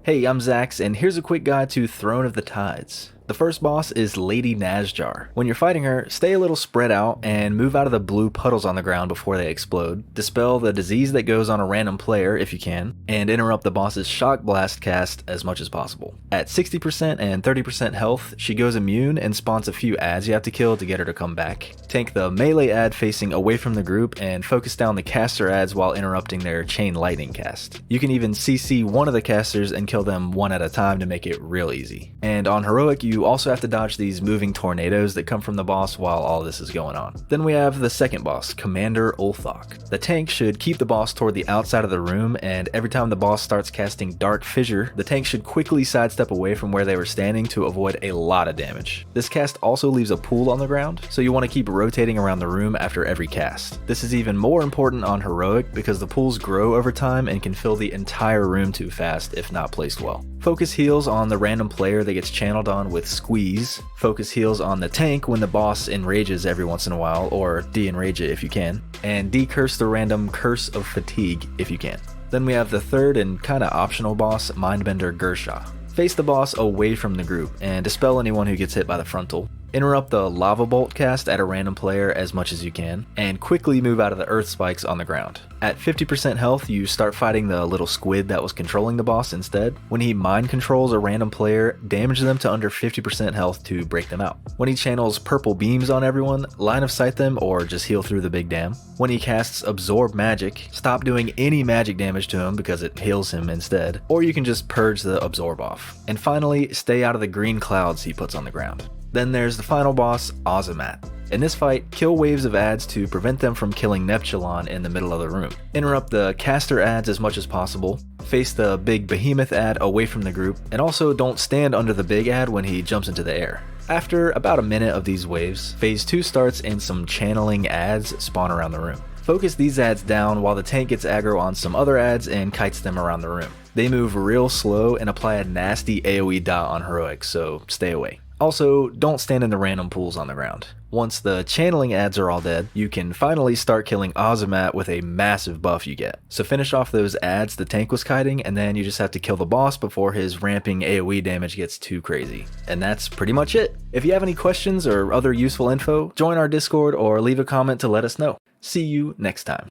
Hey, I'm Zax, and here's a quick guide to Throne of the Tides. The first boss is Lady Naz'jar. When you're fighting her, stay a little spread out and move out of the blue puddles on the ground before they explode, dispel the disease that goes on a random player if you can, and interrupt the boss's shock blast cast as much as possible. At 60% and 30% health, she goes immune and spawns a few adds you have to kill to get her to come back. Tank the melee ad facing away from the group and focus down the caster ads while interrupting their chain lightning cast. You can even CC one of the casters and kill them one at a time to make it real easy. And on heroic, you also have to dodge these moving tornadoes that come from the boss while all this is going on. Then we have the second boss, Commander Ulthok. The tank should keep the boss toward the outside of the room, and every time the boss starts casting Dark Fissure, the tank should quickly sidestep away from where they were standing to avoid a lot of damage. This cast also leaves a pool on the ground, so you want to keep rotating around the room after every cast. This is even more important on heroic because the pools grow over time and can fill the entire room too fast if not placed well. Focus heals on the random player that gets channeled on with Squeeze. Focus heals on the tank when the boss enrages every once in a while, or de-enrage it if you can. And decurse the random Curse of Fatigue if you can. Then we have the third and kinda optional boss, Mindbender Ghur'sha. Face the boss away from the group and dispel anyone who gets hit by the frontal. Interrupt the lava bolt cast at a random player as much as you can, and quickly move out of the earth spikes on the ground. At 50% health, you start fighting the little squid that was controlling the boss instead. When he mind controls a random player, damage them to under 50% health to break them out. When he channels purple beams on everyone, line of sight them or just heal through the big dam. When he casts absorb magic, stop doing any magic damage to him because it heals him instead, or you can just purge the absorb off. And finally, stay out of the green clouds he puts on the ground. Then there's the final boss, Ozumat. In this fight, kill waves of ads to prevent them from killing Neptulon in the middle of the room. Interrupt the caster ads as much as possible. Face the big behemoth ad away from the group, and also don't stand under the big ad when he jumps into the air. After about a minute of these waves, phase 2 starts and some channeling ads spawn around the room. Focus these ads down while the tank gets aggro on some other ads and kites them around the room. They move real slow and apply a nasty AoE dot on heroic, so stay away. Also, don't stand in the random pools on the ground. Once the channeling ads are all dead, you can finally start killing Ozumat with a massive buff you get. So finish off those ads the tank was kiting, and then you just have to kill the boss before his ramping AoE damage gets too crazy. And that's pretty much it. If you have any questions or other useful info, join our Discord or leave a comment to let us know. See you next time.